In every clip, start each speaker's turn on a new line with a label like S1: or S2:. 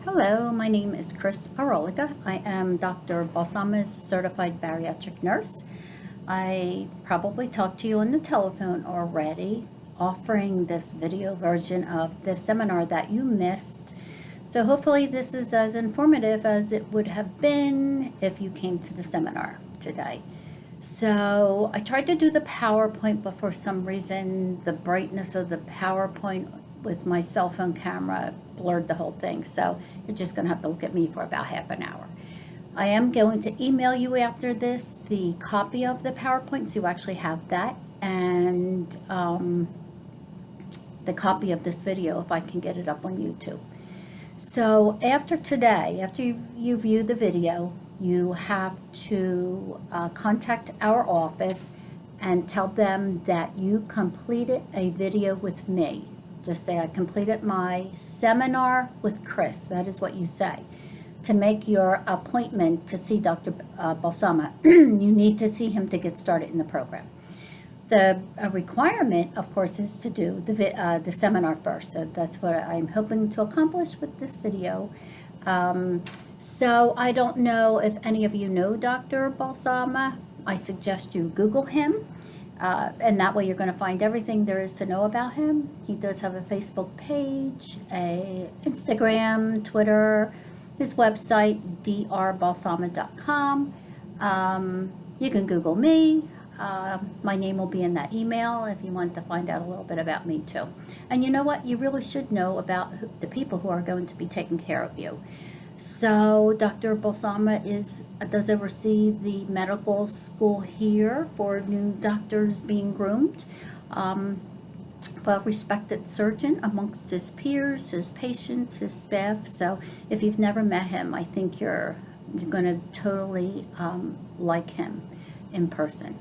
S1: Hello, my name is Chris Arolica. I am Dr. Balsama's certified bariatric nurse. I probably talked to you on the telephone already, offering this video version of the seminar that you missed. So hopefully this is as informative as it would have been if you came to the seminar today. So I tried to do the PowerPoint, but for some reason the brightness of the PowerPoint with my cell phone camera blurred the whole thing. So you're just going to have to look at me for about half an hour. I am going to email you after this the copy of the PowerPoint, so you actually have that, and the copy of this video if I can get it up on YouTube. So after today, after you view the video, you have to contact our office and tell them that you completed a video with me. Just say, I completed my seminar with Chris. That is what you say. To make your appointment to see Dr. Balsama, you need to see him to get started in the program. The requirement, of course, is to do the seminar first. So that's what I'm hoping to accomplish with this video. So I don't know if any of you know Dr. Balsama. I suggest you Google him. And that way you're going to find everything there is to know about him. He does have a Facebook page, a Instagram, Twitter, his website, drbalsama.com. You can Google me. My name will be in that email if you want to find out a little bit about me too. And you know what? You really should know about the people who are going to be taking care of you. So Dr. Balsama does oversee the medical school here for new doctors being groomed. Well-respected surgeon amongst his peers, his patients, his staff. So if you've never met him, I think you're going to totally like him in person.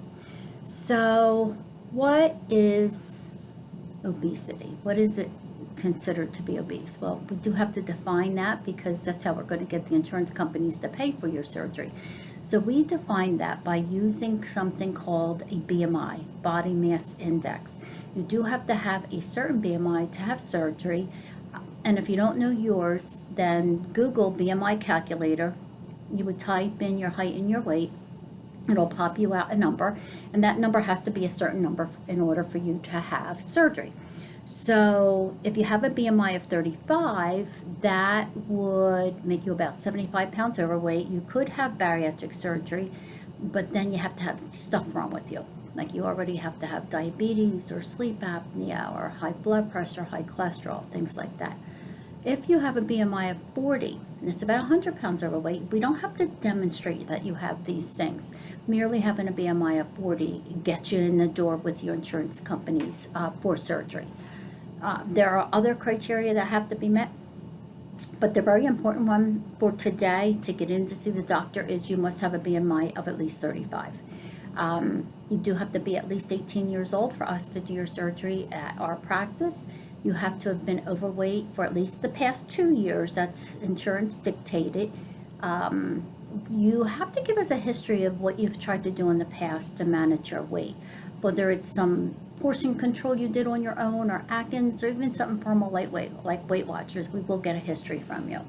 S1: So what is obesity? What is it considered to be obese? Well, we do have to define that because that's how we're going to get the insurance companies to pay for your surgery. So we define that by using something called a BMI, body mass index. You do have to have a certain BMI to have surgery. And if you don't know yours, then Google BMI calculator. You would type in your height and your weight. It'll pop you out a number, and that number has to be a certain number in order for you to have surgery. So if you have a BMI of 35, that would make you about 75 pounds overweight. You could have bariatric surgery, but then you have to have stuff wrong with you. Like you already have to have diabetes or sleep apnea or high blood pressure, high cholesterol, things like that. If you have a BMI of 40, and it's about 100 pounds overweight, we don't have to demonstrate that you have these things. Merely having a BMI of 40 gets you in the door with your insurance companies for surgery. There are other criteria that have to be met, but the very important one for today to get in to see the doctor is you must have a BMI of at least 35. You do have to be at least 18 years old for us to do your surgery at our practice. You have to have been overweight for at least the past 2 years. That's insurance dictated. You have to give us a history of what you've tried to do in the past to manage your weight, whether it's some portion control you did on your own or Atkins or even something formal lightweight like Weight Watchers. We will get a history from you.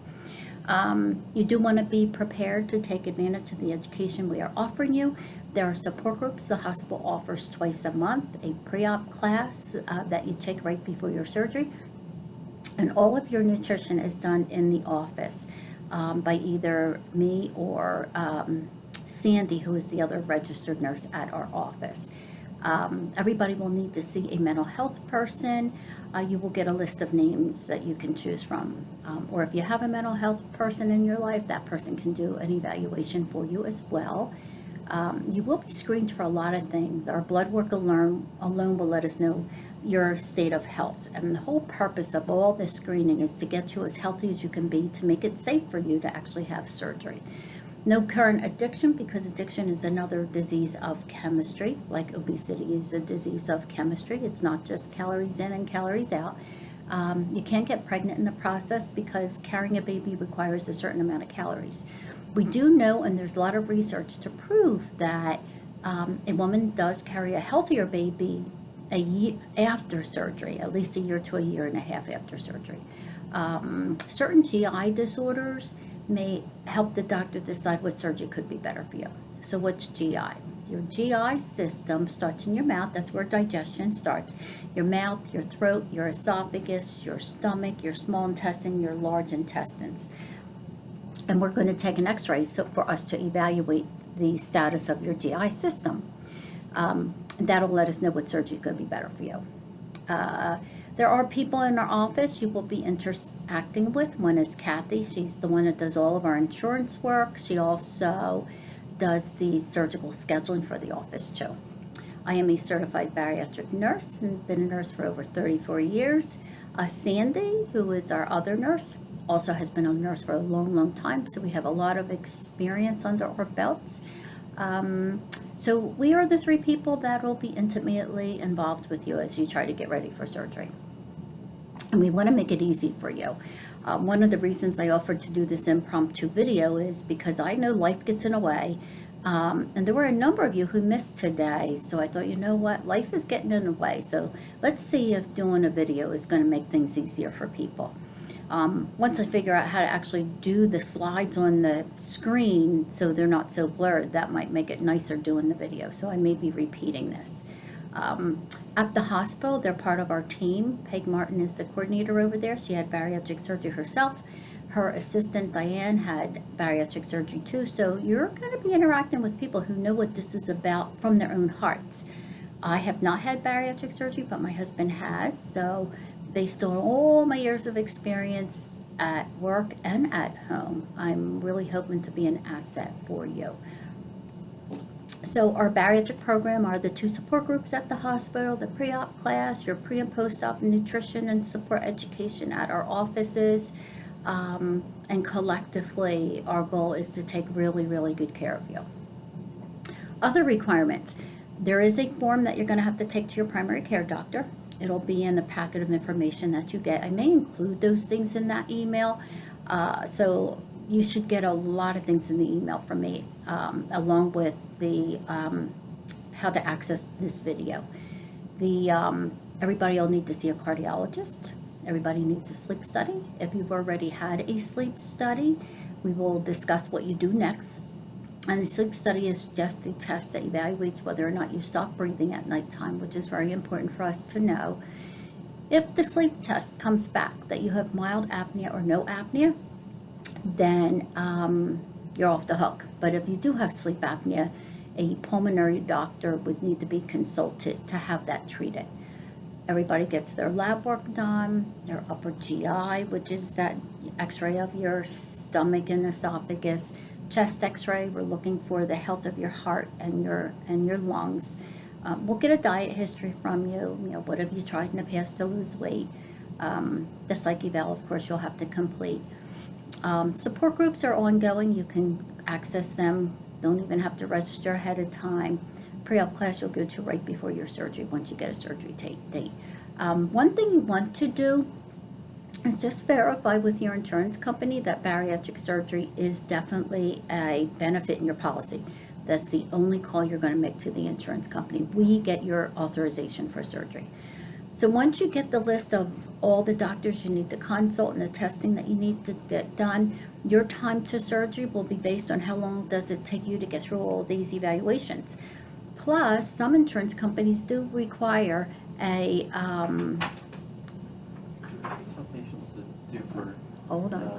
S1: You do want to be prepared to take advantage of the education we are offering you. There are support groups the hospital offers twice a month, a pre-op class that you take right before your surgery. And all of your nutrition is done in the office by either me or Sandy, who is the other registered nurse at our office. Everybody will need to see a mental health person. You will get a list of names that you can choose from. Or if you have a mental health person in your life, that person can do an evaluation for you as well. You will be screened for a lot of things. Our blood work alone will let us know your state of health. And the whole purpose of all this screening is to get you as healthy as you can be to make it safe for you to actually have surgery. No current addiction, because addiction is another disease of chemistry, like obesity is a disease of chemistry. It's not just calories in and calories out. You can't get pregnant in the process because carrying a baby requires a certain amount of calories. We do know, and there's a lot of research to prove that a woman does carry a healthier baby a year after surgery, at least a year to a year and a half after surgery. Certain GI disorders may help the doctor decide what surgery could be better for you. So what's GI? Your GI system starts in your mouth. That's where digestion starts. Your mouth, your throat, your esophagus, your stomach, your small intestine, your large intestines. And we're going to take an x-ray for us to evaluate the status of your GI system. That'll let us know what surgery is going to be better for you. There are people in our office you will be interacting with. One is Kathy. She's the one that does all of our insurance work. She also does the surgical scheduling for the office too. I am a certified bariatric nurse and been a nurse for over 34 years. Sandy, who is our other nurse, also has been a nurse for a long, long time, so we have a lot of experience under our belts. So we are the three people that will be intimately involved with you as you try to get ready for surgery. And we want to make it easy for you. One of the reasons I offered to do this impromptu video is because I know life gets in the way. And there were a number of you who missed today, so I thought, you know what, life is getting in the way. So let's see if doing a video is going to make things easier for people. Once I figure out how to actually do the slides on the screen so they're not so blurred, that might make it nicer doing the video. So I may be repeating this. At the hospital, they're part of our team. Peg Martin is the coordinator over there. She had bariatric surgery herself. Her assistant, Diane, had bariatric surgery too. So you're going to be interacting with people who know what this is about from their own hearts. I have not had bariatric surgery, but my husband has. So based on all my years of experience at work and at home, I'm really hoping to be an asset for you. So our bariatric program are the 2 support groups at the hospital, the pre-op class, your pre and post-op nutrition and support education at our offices. And collectively, our goal is to take really, really good care of you. Other requirements. There is a form that you're going to have to take to your primary care doctor. It'll be in the packet of information that you get. I may include those things in that email. So you should get a lot of things in the email from me, along with the how to access this video. Everybody will need to see a cardiologist. Everybody needs a sleep study. If you've already had a sleep study, we will discuss what you do next. And the sleep study is just a test that evaluates whether or not you stop breathing at nighttime, which is very important for us to know. If the sleep test comes back that you have mild apnea or no apnea, then you're off the hook. But if you do have sleep apnea, a pulmonary doctor would need to be consulted to have that treated. Everybody gets their lab work done, their upper GI, which is that x-ray of your stomach and esophagus, chest x-ray, we're looking for the health of your heart and your lungs. We'll get a diet history from you, what have you tried in the past to lose weight. The psych eval, of course, you'll have to complete. Support groups are ongoing. You can access them. Don't even have to register ahead of time. Pre-op class you'll go to right before your surgery once you get a surgery date. One thing you want to do is just verify with your insurance company that bariatric surgery is definitely a benefit in your policy. That's the only call you're going to make to the insurance company. We get your authorization for surgery. So once you get the list of all the doctors you need to consult and the testing that you need to get done, your time to surgery will be based on how long does it take you to get through all these evaluations. Plus, some insurance companies do require a
S2: Some patients do for
S1: hold on.